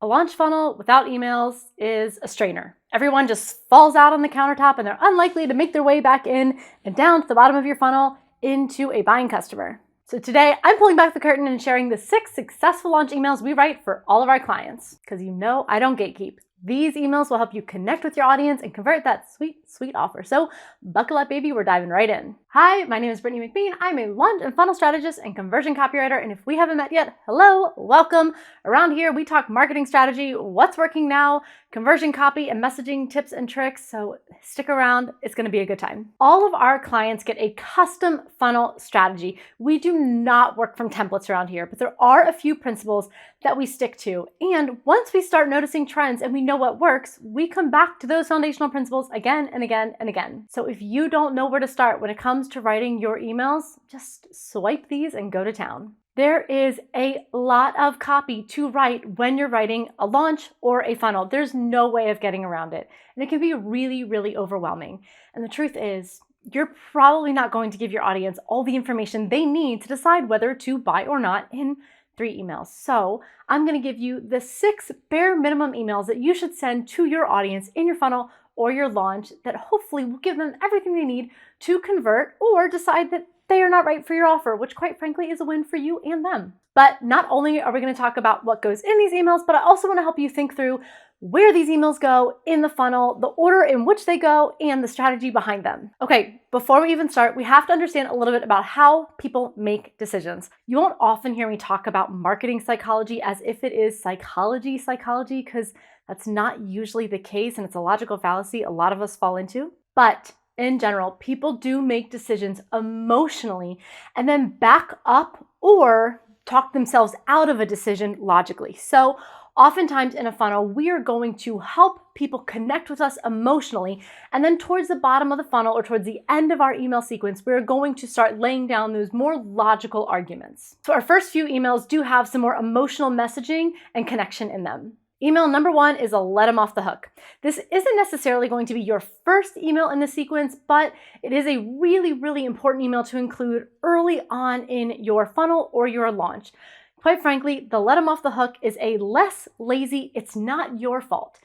A launch funnel without emails is a strainer. Everyone just falls out on the countertop and they're unlikely to make their way back in and down to the bottom of your funnel into a buying customer. So today I'm pulling back the curtain and sharing the 6 successful launch emails we write for all of our clients. Because you know I don't gatekeep. These emails will help you connect with your audience and convert that sweet, sweet offer. So buckle up, baby, we're diving right in. Hi, my name is Brittany McBean. I'm a launch and funnel strategist and conversion copywriter. And if we haven't met yet, hello, welcome. Around here, we talk marketing strategy, what's working now, conversion copy and messaging tips and tricks. So stick around, it's gonna be a good time. All of our clients get a custom funnel strategy. We do not work from templates around here, but there are a few principles that we stick to. And once we start noticing trends and we know what works, we come back to those foundational principles again and again and again. So if you don't know where to start when it comes to writing your emails, just swipe these and go to town. There is a lot of copy to write when you're writing a launch or a funnel. There's no way of getting around it. And it can be really, really overwhelming. And the truth is, you're probably not going to give your audience all the information they need to decide whether to buy or not in 3 emails. So I'm going to give you the 6 bare minimum emails that you should send to your audience in your funnel or your launch that hopefully will give them everything they need to convert or decide that they are not right for your offer, which quite frankly is a win for you and them. But not only are we going to talk about what goes in these emails, but I also want to help you think through where these emails go in the funnel, the order in which they go, and the strategy behind them. Okay, before we even start, we have to understand a little bit about how people make decisions. You won't often hear me talk about marketing psychology as if it is psychology, because that's not usually the case, and it's a logical fallacy a lot of us fall into. But in general, people do make decisions emotionally and then back up or talk themselves out of a decision logically. So oftentimes in a funnel, we are going to help people connect with us emotionally. And then towards the bottom of the funnel or towards the end of our email sequence, we're going to start laying down those more logical arguments. So our first few emails do have some more emotional messaging and connection in them. Email number 1 is a let them off the hook. This isn't necessarily going to be your first email in the sequence, but it is a really, really important email to include early on in your funnel or your launch. Quite frankly, the let them off the hook is a less lazy, it's not your fault.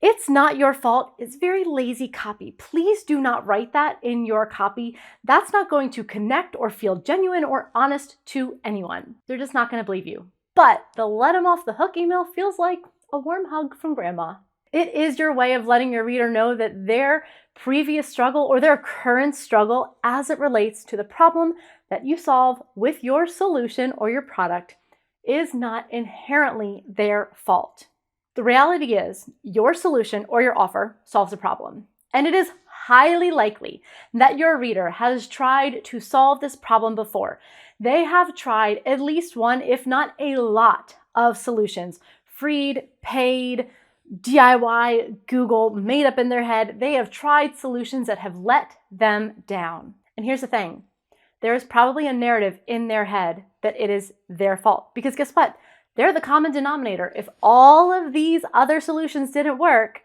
It's not your fault. It's very lazy copy. Please do not write that in your copy. That's not going to connect or feel genuine or honest to anyone. They're just not going to believe you. But the let them off the hook email feels like a warm hug from grandma. It is your way of letting your reader know that their previous struggle or their current struggle as it relates to the problem that you solve with your solution or your product is not inherently their fault. The reality is your solution or your offer solves a problem. And it is highly likely that your reader has tried to solve this problem before. They have tried at least one, if not a lot, of solutions. Freed, paid, DIY, Google, made up in their head. They have tried solutions that have let them down. And here's the thing. There is probably a narrative in their head that it is their fault. Because guess what? They're the common denominator. If all of these other solutions didn't work,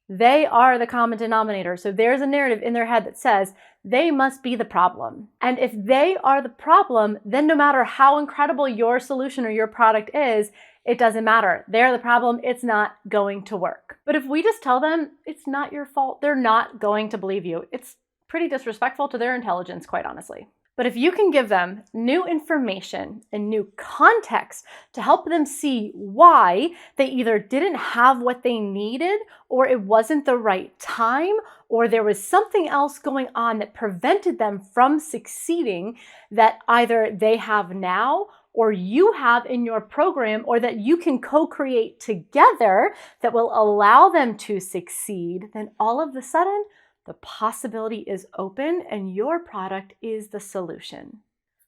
they are the common denominator. So there's a narrative in their head that says they must be the problem. And if they are the problem, then no matter how incredible your solution or your product is, it doesn't matter. They're the problem. It's not going to work. But if we just tell them it's not your fault, they're not going to believe you. It's pretty disrespectful to their intelligence, quite honestly. But if you can give them new information and new context to help them see why they either didn't have what they needed, or it wasn't the right time, or there was something else going on that prevented them from succeeding that either they have now or you have in your program, or that you can co-create together that will allow them to succeed, then all of a sudden, the possibility is open and your product is the solution.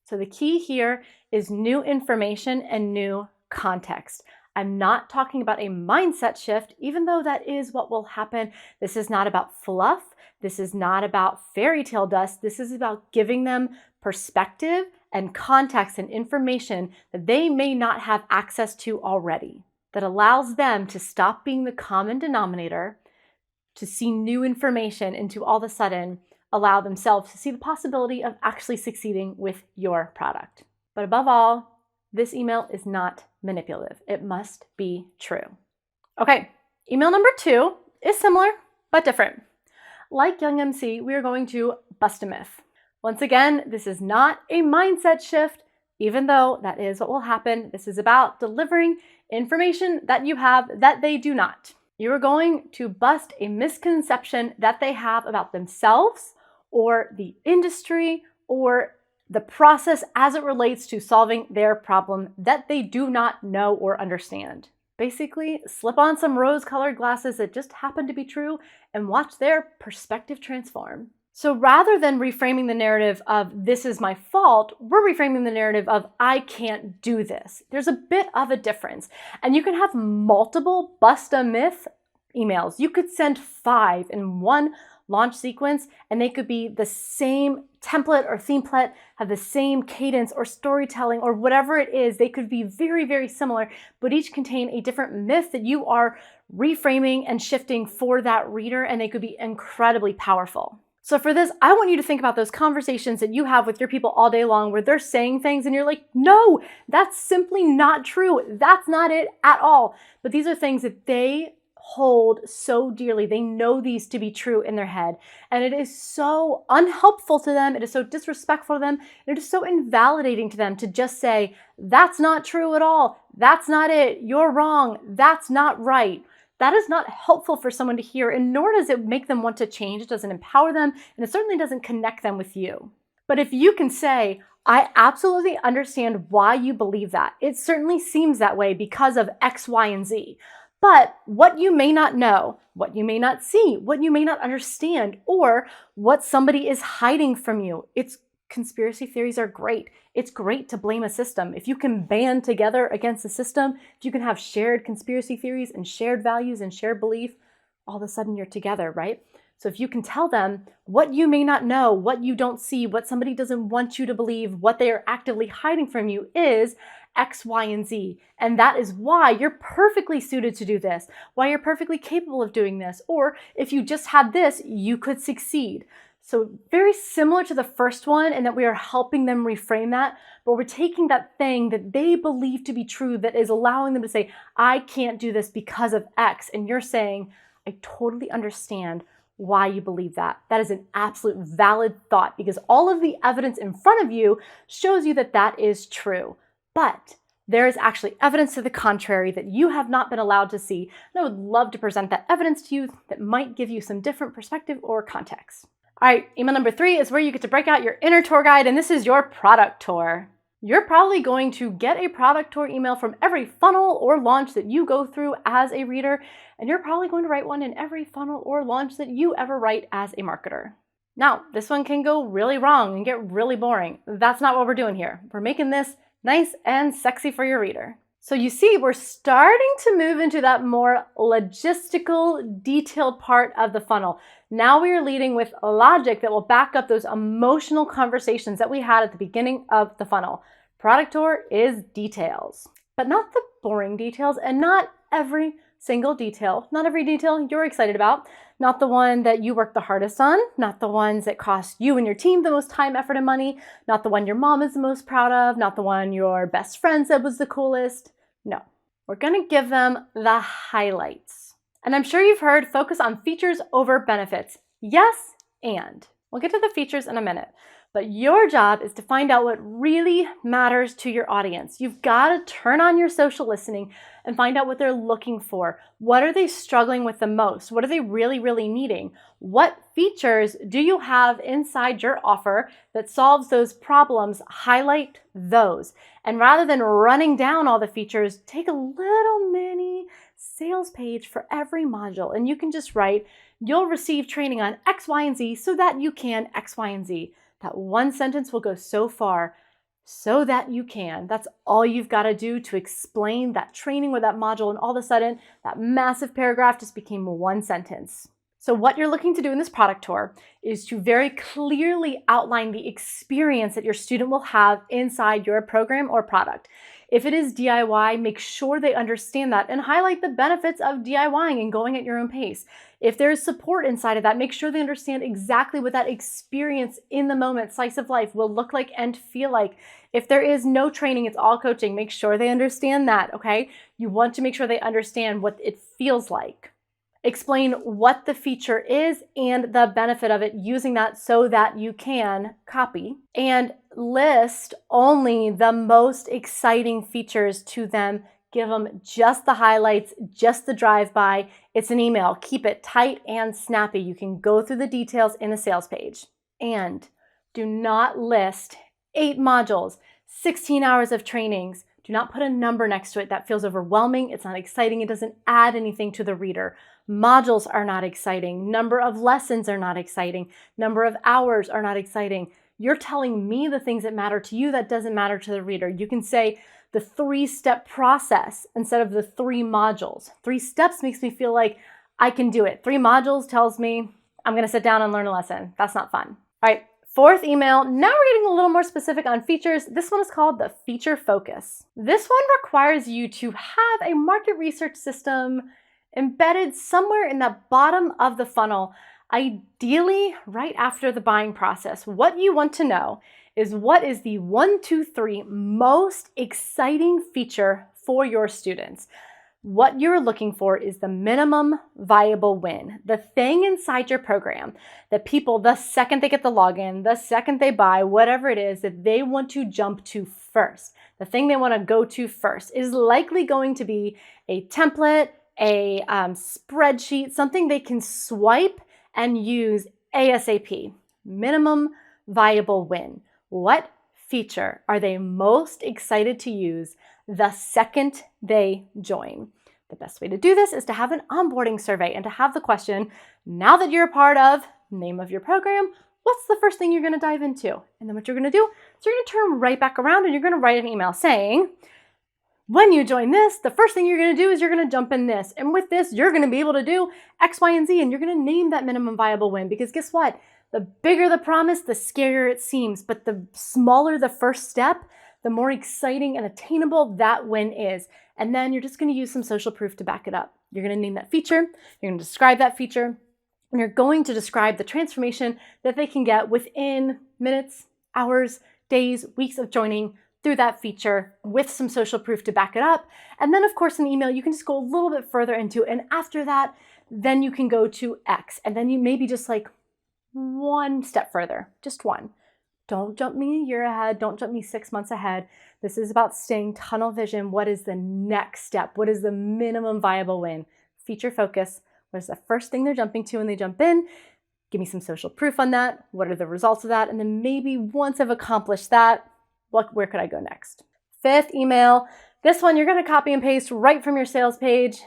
So the key here is new information and new context. I'm not talking about a mindset shift, even though that is what will happen. This is not about fluff. This is not about fairy tale dust. This is about giving them perspective and context and information that they may not have access to already, that allows them to stop being the common denominator, to see new information, and to all of a sudden allow themselves to see the possibility of actually succeeding with your product. But above all, this email is not manipulative. It must be true. Okay, email number 2 is similar, but different. Like Young MC, we are going to bust a myth. Once again, this is not a mindset shift, even though that is what will happen. This is about delivering information that you have that they do not. You are going to bust a misconception that they have about themselves or the industry or the process as it relates to solving their problem that they do not know or understand. Basically, slip on some rose-colored glasses that just happen to be true and watch their perspective transform. So rather than reframing the narrative of this is my fault, we're reframing the narrative of I can't do this. There's a bit of a difference. And you can have multiple bust a myth emails. You could send 5 in one launch sequence, and they could be the same template or themeplate, have the same cadence or storytelling or whatever it is. They could be very, very similar, but each contain a different myth that you are reframing and shifting for that reader, and they could be incredibly powerful. So for this, I want you to think about those conversations that you have with your people all day long where they're saying things and you're like, no, that's simply not true. That's not it at all. But these are things that they hold so dearly. They know these to be true in their head. And it is so unhelpful to them. It is so disrespectful to them. It is so invalidating to them to just say, that's not true at all. That's not it. You're wrong. That's not right. That is not helpful for someone to hear, and nor does it make them want to change. It doesn't empower them, and it certainly doesn't connect them with you. But if you can say, I absolutely understand why you believe that. It certainly seems that way because of X, Y, and Z. But what you may not know, what you may not see, what you may not understand, or what somebody is hiding from you, conspiracy theories are great. It's great to blame a system. If you can band together against a system, if you can have shared conspiracy theories and shared values and shared belief, all of a sudden you're together, right? So if you can tell them what you may not know, what you don't see, what somebody doesn't want you to believe, what they are actively hiding from you is X, Y, and Z. And that is why you're perfectly suited to do this, why you're perfectly capable of doing this. Or if you just had this, you could succeed. So very similar to the first one in that we are helping them reframe that, but we're taking that thing that they believe to be true that is allowing them to say, I can't do this because of X. And you're saying, I totally understand why you believe that. That is an absolute valid thought because all of the evidence in front of you shows you that that is true. But there is actually evidence to the contrary that you have not been allowed to see. And I would love to present that evidence to you that might give you some different perspective or context. All right, email number 3 is where you get to break out your inner tour guide, and this is your product tour. You're probably going to get a product tour email from every funnel or launch that you go through as a reader, and you're probably going to write one in every funnel or launch that you ever write as a marketer. Now, this one can go really wrong and get really boring. That's not what we're doing here. We're making this nice and sexy for your reader. So you see, we're starting to move into that more logistical, detailed part of the funnel. Now we are leading with logic that will back up those emotional conversations that we had at the beginning of the funnel. Product tour is details, but not the boring details and not every single detail. Not every detail you're excited about, not the one that you work the hardest on, not the ones that cost you and your team the most time, effort, and money, not the one your mom is the most proud of, not the one your best friend said was the coolest. No, we're gonna give them the highlights. And I'm sure you've heard focus on features over benefits. Yes, and we'll get to the features in a minute. But your job is to find out what really matters to your audience. You've got to turn on your social listening and find out what they're looking for. What are they struggling with the most? What are they really, really needing? What features do you have inside your offer that solves those problems? Highlight those. And rather than running down all the features, take a little mini sales page for every module. And you can just write, you'll receive training on X, Y, and Z so that you can X, Y, and Z. That one sentence will go so far, so that you can. That's all you've got to do to explain that training or that module, and all of a sudden, that massive paragraph just became one sentence. So what you're looking to do in this product tour is to very clearly outline the experience that your student will have inside your program or product. If it is DIY, make sure they understand that and highlight the benefits of DIYing and going at your own pace. If there's support inside of that, make sure they understand exactly what that experience in the moment, slice of life, will look like and feel like. If there is no training, it's all coaching, make sure they understand that, okay? You want to make sure they understand what it feels like. Explain what the feature is and the benefit of it, using that so that you can copy, and list only the most exciting features to them. Give them just the highlights, just the drive-by. It's an email. Keep it tight and snappy. You can go through the details in the sales page. And do not list 8 modules, 16 hours of trainings. Do not put a number next to it. That feels overwhelming. It's not exciting. It doesn't add anything to the reader. Modules are not exciting. Number of lessons are not exciting. Number of hours are not exciting. You're telling me the things that matter to you that doesn't matter to the reader. You can say the 3-step process instead of the 3 modules. 3 steps makes me feel like I can do it. 3 modules tells me I'm going to sit down and learn a lesson. That's not fun. All right, 4th email. Now we're getting a little more specific on features. This one is called the feature focus. This one requires you to have a market research system embedded somewhere in the bottom of the funnel, ideally right after the buying process. What you want to know is what is the 1, 2, 3 most exciting feature for your students. What you're looking for is the minimum viable win, the thing inside your program that people, the second they get the login, the second they buy, whatever it is that they want to jump to first, the thing they want to go to first is likely going to be a template, a spreadsheet, something they can swipe and use ASAP. Minimum viable win. What feature are they most excited to use the second they join? The best way to do this is to have an onboarding survey and to have the question, now that you're a part of name of your program, what's the first thing you're going to dive into? And then what you're going to do is you're going to turn right back around and you're going to write an email saying, when you join this, the first thing you're going to do is you're going to jump in this. And with this, you're going to be able to do X, Y, and Z. And you're going to name that minimum viable win, because guess what? The bigger the promise, the scarier it seems. But the smaller the first step, the more exciting and attainable that win is. And then you're just going to use some social proof to back it up. You're going to name that feature. You're going to describe that feature. And you're going to describe the transformation that they can get within minutes, hours, days, weeks of joining through that feature with some social proof to back it up. And then of course in the email, you can just go a little bit further into it. And after that, then you can go to X. And then you maybe just like one step further, just one. Don't jump me a year ahead. Don't jump me 6 months ahead. This is about staying tunnel vision. What is the next step? What is the minimum viable win? Feature focus. What is the first thing they're jumping to when they jump in? Give me some social proof on that. What are the results of that? And then maybe once I've accomplished that, where could I go next? 5th email. This one you're going to copy and paste right from your sales page.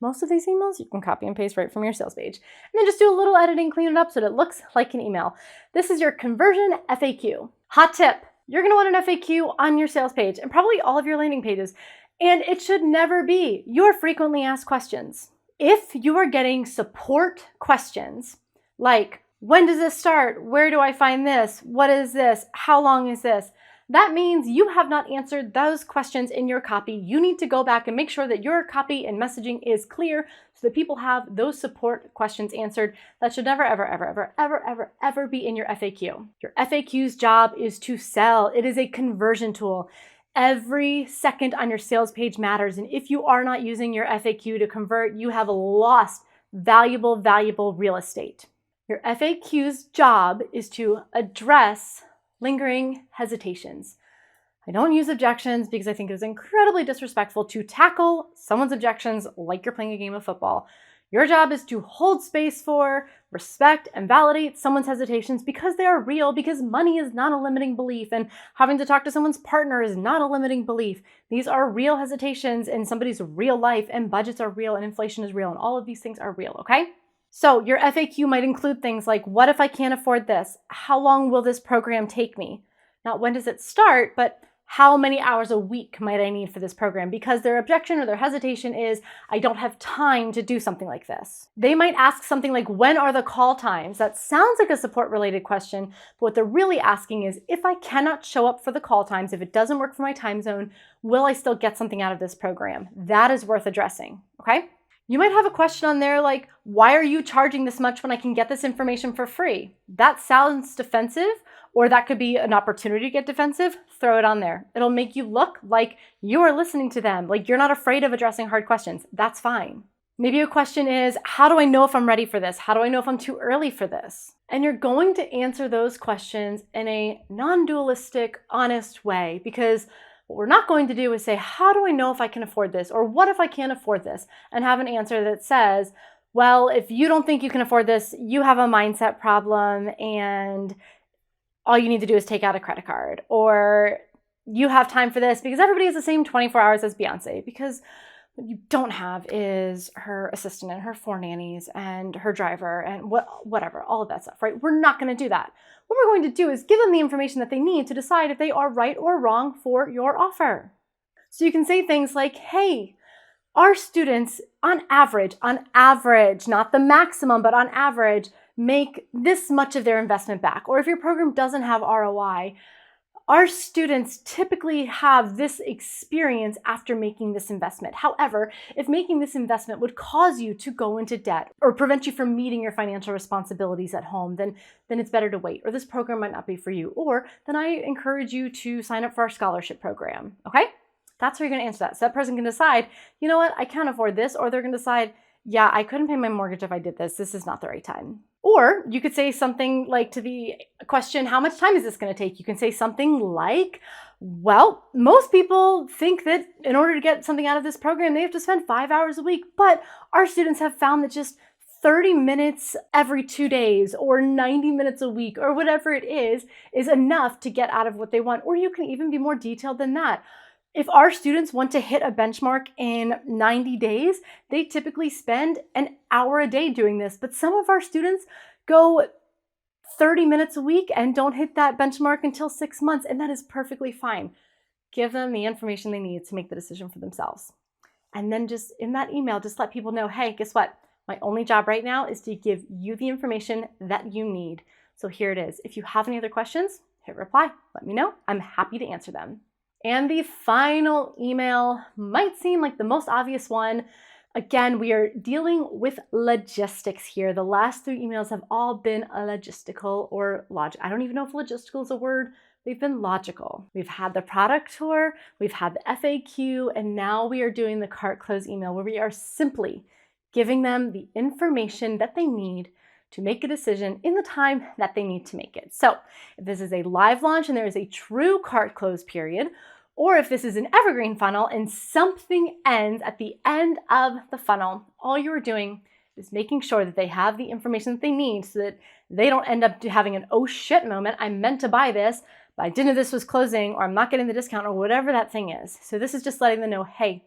Most of these emails you can copy and paste right from your sales page. And then just do a little editing, clean it up so that it looks like an email. This is your conversion FAQ. Hot tip. You're going to want an FAQ on your sales page and probably all of your landing pages. And it should never be your frequently asked questions. If you are getting support questions like, when does this start? Where do I find this? What is this? How long is this? That means you have not answered those questions in your copy. You need to go back and make sure that your copy and messaging is clear so that people have those support questions answered. That should never, ever, ever, ever, ever, ever, ever be in your FAQ. Your FAQ's job is to sell. It is a conversion tool. Every second on your sales page matters. And if you are not using your FAQ to convert, you have lost valuable, valuable real estate. Your FAQ's job is to address lingering hesitations. I don't use objections because I think it is incredibly disrespectful to tackle someone's objections like you're playing a game of football. Your job is to hold space for, respect, and validate someone's hesitations because they are real, because money is not a limiting belief, and having to talk to someone's partner is not a limiting belief. These are real hesitations in somebody's real life, and budgets are real, and inflation is real, and all of these things are real, okay? So your FAQ might include things like, what if I can't afford this? How long will this program take me? Not when does it start, but how many hours a week might I need for this program? Because their objection or their hesitation is, I don't have time to do something like this. They might ask something like, when are the call times? That sounds like a support-related question, but what they're really asking is, if I cannot show up for the call times, if it doesn't work for my time zone, will I still get something out of this program? That is worth addressing, okay? You might have a question on there like, why are you charging this much when I can get this information for free? That sounds defensive, Or that could be an opportunity to get defensive. Throw it on there. It'll make you look like you are listening to them, like you're not afraid of addressing hard questions. That's fine. Maybe a question is, how do I know if I'm ready for this? How do I know if I'm too early for this? And you're going to answer those questions in a non-dualistic, honest way, because what we're not going to do is say, how do I know if I can afford this? Or what if I can't afford this? And have an answer that says, well, if you don't think you can afford this, you have a mindset problem and all you need to do is take out a credit card. Or you have time for this because everybody has the same 24 hours as Beyonce, because what you don't have is her assistant and her 4 nannies and her driver and whatever, all of that stuff, right? We're not going to do that. What we're going to do is give them the information that they need to decide if they are right or wrong for your offer. So you can say things like, hey, our students on average, not the maximum, but on average, make this much of their investment back. Or if your program doesn't have ROI, our students typically have this experience after making this investment. However, if making this investment would cause you to go into debt or prevent you from meeting your financial responsibilities at home, then it's better to wait, or this program might not be for you. Or then I encourage you to sign up for our scholarship program, okay? That's how you're gonna answer that. So that person can decide, you know what, I can't afford this, or they're gonna decide, yeah, I couldn't pay my mortgage if I did this. This is not the right time. Or you could say something like to the question, how much time is this going to take? You can say something like, well, most people think that in order to get something out of this program, they have to spend 5 hours a week. But our students have found that just 30 minutes every 2 days or 90 minutes a week or whatever it is enough to get out of what they want. Or you can even be more detailed than that. If our students want to hit a benchmark in 90 days, they typically spend an hour a day doing this. But some of our students go 30 minutes a week and don't hit that benchmark until 6 months, and that is perfectly fine. Give them the information they need to make the decision for themselves. And then just in that email, just let people know, hey, guess what? My only job right now is to give you the information that you need. So here it is. If you have any other questions, hit reply. Let me know. I'm happy to answer them. And the final email might seem like the most obvious one. Again, we are dealing with logistics here. The last 3 emails have all been logistical or logic. I don't even know if logistical is a word. They've been logical. We've had the product tour, we've had the FAQ, and now we are doing the cart close email where we are simply giving them the information that they need to make a decision in the time that they need to make it. So if this is a live launch and there is a true cart close period, or if this is an evergreen funnel and something ends at the end of the funnel, all you're doing is making sure that they have the information that they need so that they don't end up having an oh shit moment. I meant to buy this, but I didn't know this was closing, or I'm not getting the discount, or whatever that thing is. So this is just letting them know, hey,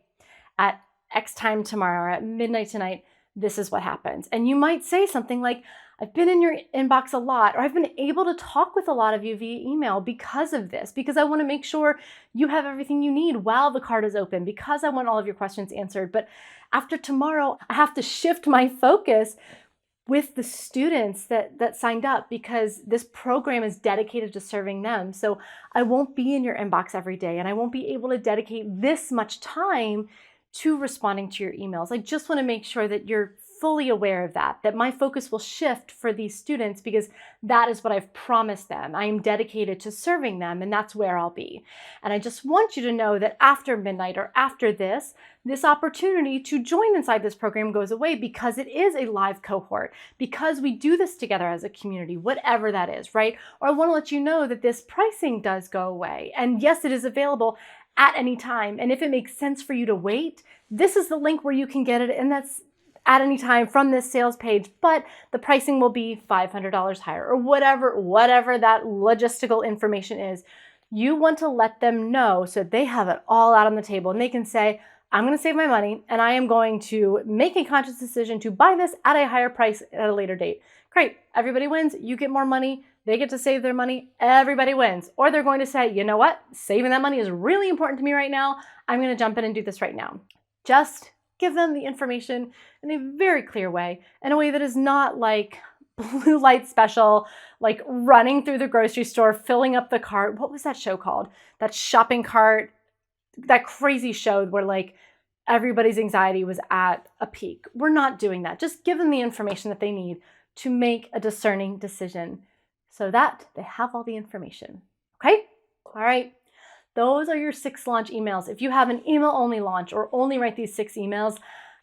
at X time tomorrow or at midnight tonight, this is what happens. And you might say something like, I've been in your inbox a lot, or I've been able to talk with a lot of you via email because of this, because I want to make sure you have everything you need while the cart is open, because I want all of your questions answered. But after tomorrow, I have to shift my focus with the students that signed up, because this program is dedicated to serving them. So I won't be in your inbox every day, and I won't be able to dedicate this much time to responding to your emails. I just want to make sure that you're fully aware of that my focus will shift for these students, because that is what I've promised them. I am dedicated to serving them, and that's where I'll be. And I just want you to know that after midnight or after this opportunity to join inside this program goes away, because it is a live cohort, because we do this together as a community, whatever that is, right? Or I want to let you know that this pricing does go away. And yes, it is available at any time. And if it makes sense for you to wait, this is the link where you can get it, and that's at any time from this sales page, but the pricing will be $500 higher, or whatever that logistical information is. You want to let them know so they have it all out on the table, and they can say, I'm going to save my money, and I am going to make a conscious decision to buy this at a higher price at a later date. Great, everybody wins. You get more money. They get to save their money. Everybody wins. Or they're going to say, you know what? Saving that money is really important to me right now. I'm going to jump in and do this right now. Just give them the information in a very clear way, in a way that is not like blue light special, like running through the grocery store, filling up the cart. What was that show called? That shopping cart, that crazy show where like everybody's anxiety was at a peak. We're not doing that. Just give them the information that they need to make a discerning decision. so that they have all the information. Okay? All right. Those are your 6 launch emails. If you have an email-only launch or only write these 6 emails,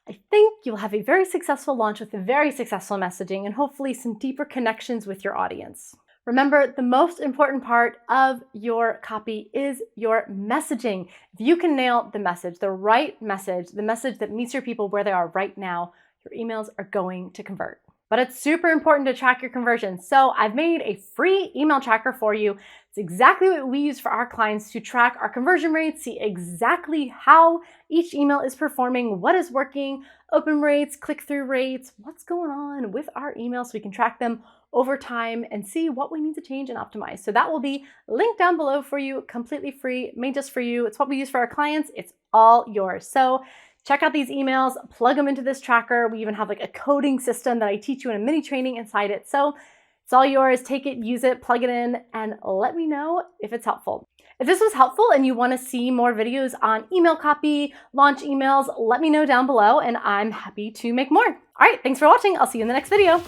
I think you'll have a very successful launch with a very successful messaging and hopefully some deeper connections with your audience. Remember, the most important part of your copy is your messaging. If you can nail the message, the right message, the message that meets your people where they are right now, your emails are going to convert. But it's super important to track your conversions. So I've made a free email tracker for you. It's exactly what we use for our clients to track our conversion rates, see exactly how each email is performing, what is working, open rates, click-through rates, what's going on with our emails so we can track them over time and see what we need to change and optimize. So that will be linked down below for you, completely free, made just for you. It's what we use for our clients. It's all yours. So check out these emails, plug them into this tracker. We even have like a coding system that I teach you in a mini training inside it. So it's all yours. Take it, use it, plug it in, and let me know if it's helpful. If this was helpful and you want to see more videos on email copy, launch emails, let me know down below and I'm happy to make more. All right, thanks for watching. I'll see you in the next video.